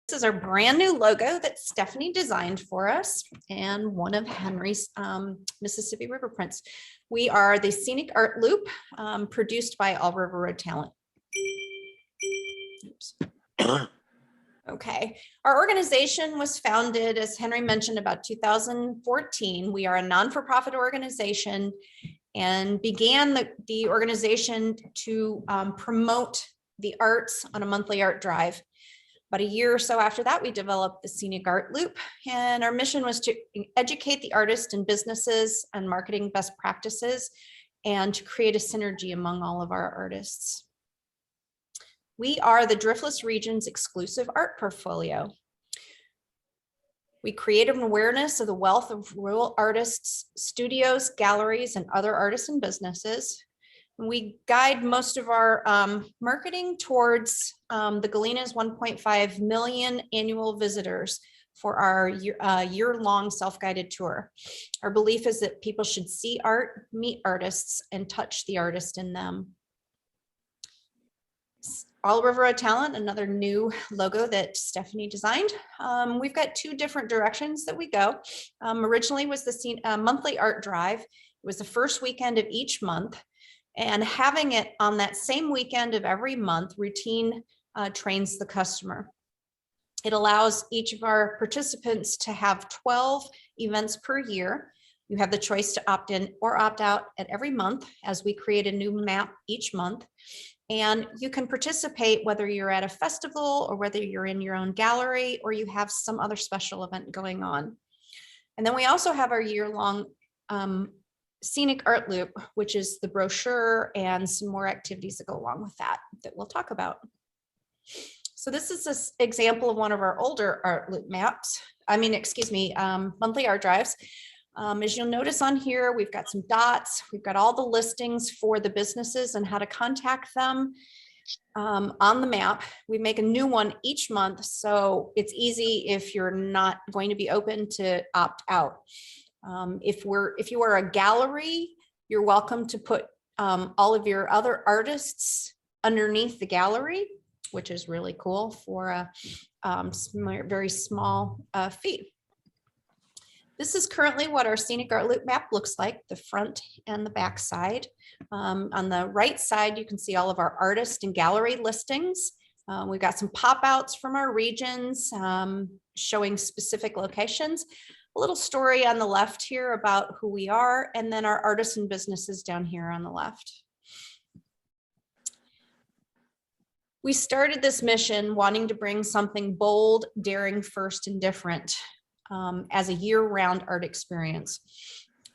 This is our brand new logo that Stephanie designed for us and one of Henry's Mississippi River prints. We are the Scenic Art Loop produced by All River Road Talent. Oops. Okay, our organization was founded, as Henry mentioned, about 2014. We are a non-for-profit organization and began the organization to promote the arts on a monthly art drive. About a year or so after that, we developed the Scenic Art Loop, and our mission was to educate the artists and businesses on marketing best practices and to create a synergy among all of our artists. We are the Driftless region's exclusive art portfolio. We create an awareness of the wealth of rural artists, studios, galleries, and other artisan businesses. We guide most of our marketing towards the Galena's 1.5 million annual visitors for our year-long self-guided tour. Our belief is that people should see art, meet artists, and touch the artist in them. All River Road Talent, another new logo that Stephanie designed. We've got two different directions that we go. Originally was the monthly art drive. It was the first weekend of each month. And having it on that same weekend of every month, routine trains the customer. It allows each of our participants to have 12 events per year. You have the choice to opt in or opt out at every month as we create a new map each month. And you can participate whether you're at a festival or whether you're in your own gallery or you have some other special event going on. And then we also have our year-long Scenic Art Loop, which is the brochure and some more activities that go along with that we'll talk about. So this is this example of one of our older art loop maps. Monthly art drives. As you'll notice on here, we've got some dots. We've got all the listings for the businesses and how to contact them on the map. We make a new one each month, so it's easy if you're not going to be open to opt out. If you are a gallery, you're welcome to put all of your other artists underneath the gallery, which is really cool for a very small fee. This is currently what our Scenic Art Loop map looks like, the front and the back side. On the right side, you can see all of our artist and gallery listings. We've got some pop-outs from our regions showing specific locations. A little story on the left here about who we are, and then our artisan businesses down here on the left. We started this mission wanting to bring something bold, daring, first, and different as a year-round art experience.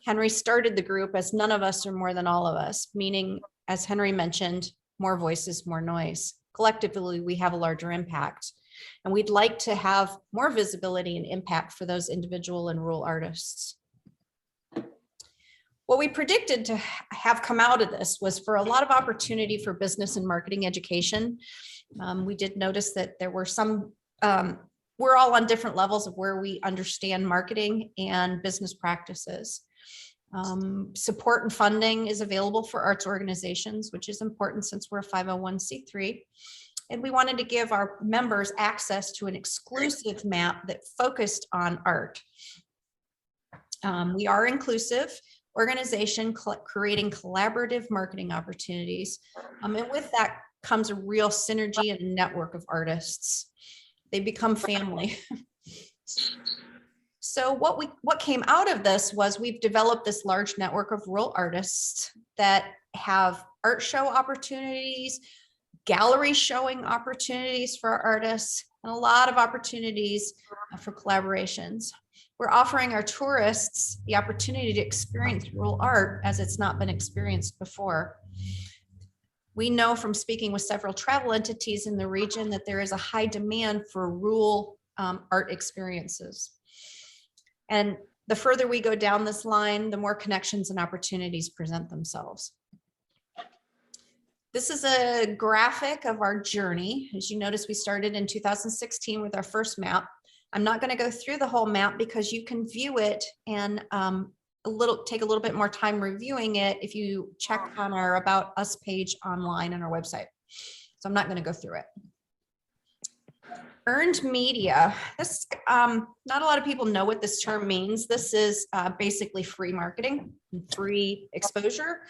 Henry started the group as none of us are more than all of us, meaning, as Henry mentioned, more voices, more noise. Collectively, we have a larger impact. And we'd like to have more visibility and impact for those individual and rural artists. What we predicted to have come out of this was for a lot of opportunity for business and marketing education. We did notice that there were some, we're all on different levels of where we understand marketing and business practices. Support and funding is available for arts organizations, which is important since we're a 501c3. And we wanted to give our members access to an exclusive map that focused on art. We are inclusive organization creating collaborative marketing opportunities. And with that comes a real synergy and a network of artists. They become family. So what came out of this was we've developed this large network of rural artists that have art show opportunities, gallery showing opportunities for our artists, and a lot of opportunities for collaborations. We're offering our tourists the opportunity to experience rural art as it's not been experienced before. We know from speaking with several travel entities in the region that there is a high demand for rural art experiences. And the further we go down this line, the more connections and opportunities present themselves. This is a graphic of our journey. As you notice, we started in 2016 with our first map. I'm not going to go through the whole map because you can view it and take a little bit more time reviewing it if you check on our About Us page online on our website. So I'm not going to go through it. Earned media. This, not a lot of people know what this term means. This is basically free marketing, free exposure.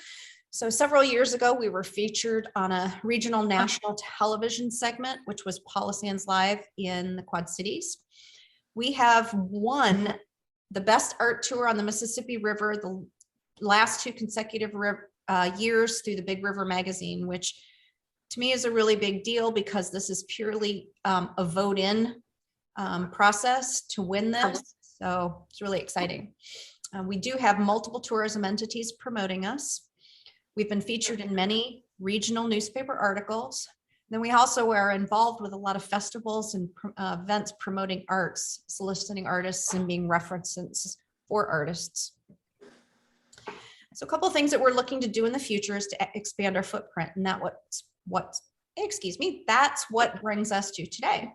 So several years ago, we were featured on a regional national television segment, which was Policy Ends Live in the Quad Cities. We have won the best art tour on the Mississippi River the last 2 consecutive years through the Big River magazine, which to me is a really big deal because this is purely a vote-in process to win this. So it's really exciting. We do have multiple tourism entities promoting us. We've been featured in many regional newspaper articles. Then we also are involved with a lot of festivals and events promoting arts, soliciting artists and being references for artists. So a couple of things that we're looking to do in the future is to expand our footprint, and that's what brings us to today.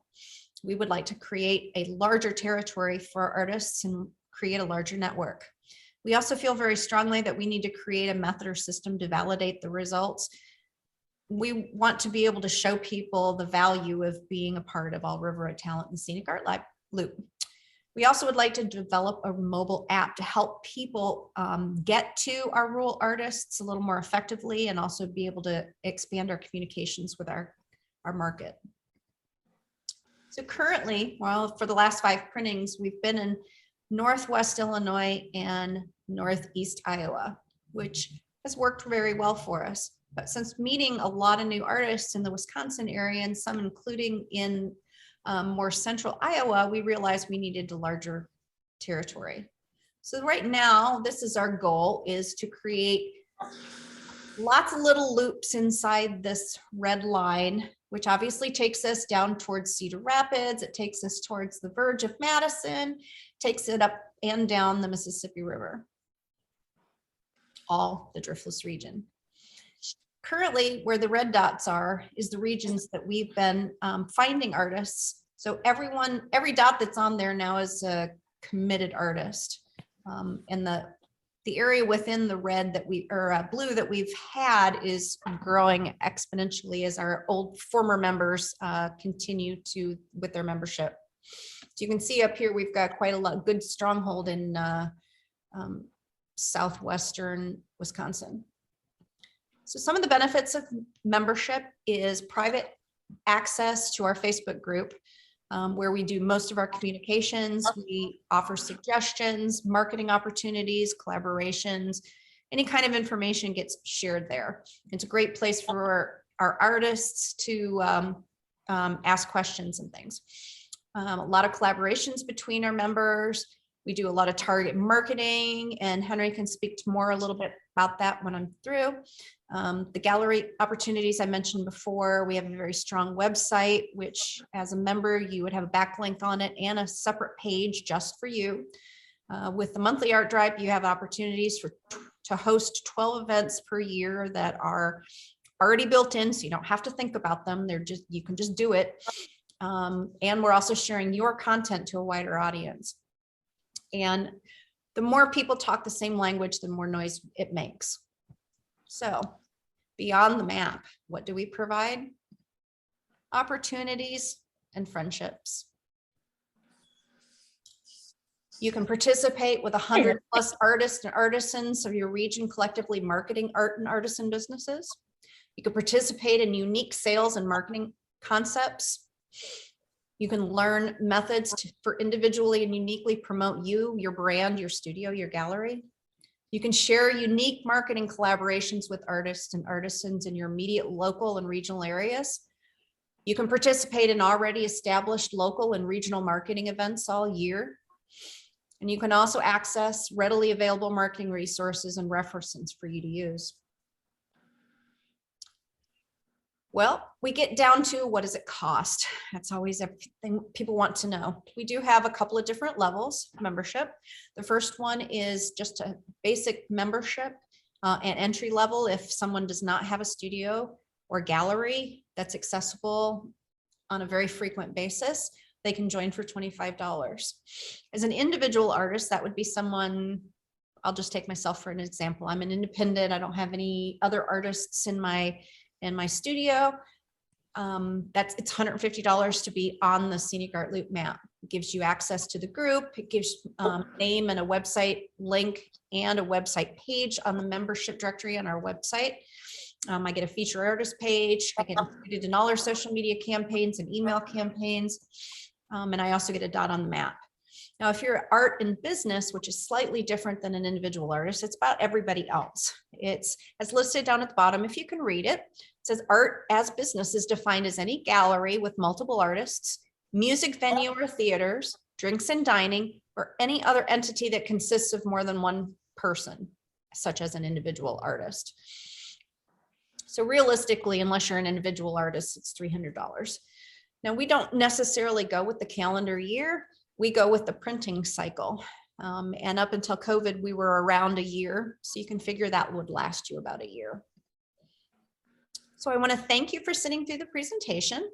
We would like to create a larger territory for artists and create a larger network. We also feel very strongly that we need to create a method or system to validate the results. We want to be able to show people the value of being a part of All River Talent and Scenic Art Loop. We also would like to develop a mobile app to help people get to our rural artists a little more effectively and also be able to expand our communications with our market. So currently, well, for the last 5 printings, we've been in Northwest Illinois and Northeast Iowa, which has worked very well for us. But since meeting a lot of new artists in the Wisconsin area and some including in more central Iowa, we realized we needed a larger territory. So right now, this is our goal, is to create lots of little loops inside this red line, which obviously takes us down towards Cedar Rapids. It takes us towards the verge of Madison, takes it up and down the Mississippi River, all the Driftless region. Currently, where the red dots are is the regions that we've been finding artists. So every dot that's on there now is a committed artist. And the area within the red that blue that we've had is growing exponentially as our former members continue with their membership. So you can see up here, we've got quite a good stronghold in southwestern Wisconsin. So some of the benefits of membership is private access to our Facebook group, where we do most of our communications. We offer suggestions, marketing opportunities, collaborations. Any kind of information gets shared there. It's a great place for our artists to ask questions and things. A lot of collaborations between our members. We do a lot of target marketing, and Henry can speak to a little bit about that when I'm through. The gallery opportunities I mentioned before, we have a very strong website, which as a member, you would have a backlink on it and a separate page just for you. With the monthly art drive, you have opportunities to host 12 events per year that are already built in, so you don't have to think about them. You can just do it. And we're also sharing your content to a wider audience. And the more people talk the same language, the more noise it makes. So beyond the map, what do we provide? Opportunities and friendships. You can participate with 100+ artists and artisans of your region collectively marketing art and artisan businesses. You can participate in unique sales and marketing concepts. You can learn methods for individually and uniquely promote you, your brand, your studio, your gallery. You can share unique marketing collaborations with artists and artisans in your immediate local and regional areas. You can participate in already established local and regional marketing events all year. And you can also access readily available marketing resources and references for you to use. Well, we get down to what does it cost? That's always everything people want to know. We do have a couple of different levels of membership. The first one is just a basic membership and entry level. If someone does not have a studio or gallery that's accessible on a very frequent basis, they can join for $25. As an individual artist, that would be someone, I'll just take myself for an example. I'm an independent. I don't have any other artists in my studio. It's $150 to be on the Scenic Art Loop Map. It gives you access to the group. It gives name and a website link and a website page on the membership directory on our website. I get a feature artist page. I get included in all our social media campaigns and email campaigns. And I also get a dot on the map. Now, if you're art and business, which is slightly different than an individual artist, it's about everybody else. It's as listed down at the bottom, if you can read it. It says art as business is defined as any gallery with multiple artists, music venue or theaters, drinks and dining, or any other entity that consists of more than one person, such as an individual artist. So realistically, unless you're an individual artist, it's $300. Now, we don't necessarily go with the calendar year. We go with the printing cycle. And up until COVID, we were around a year. So you can figure that would last you about a year. So I want to thank you for sitting through the presentation.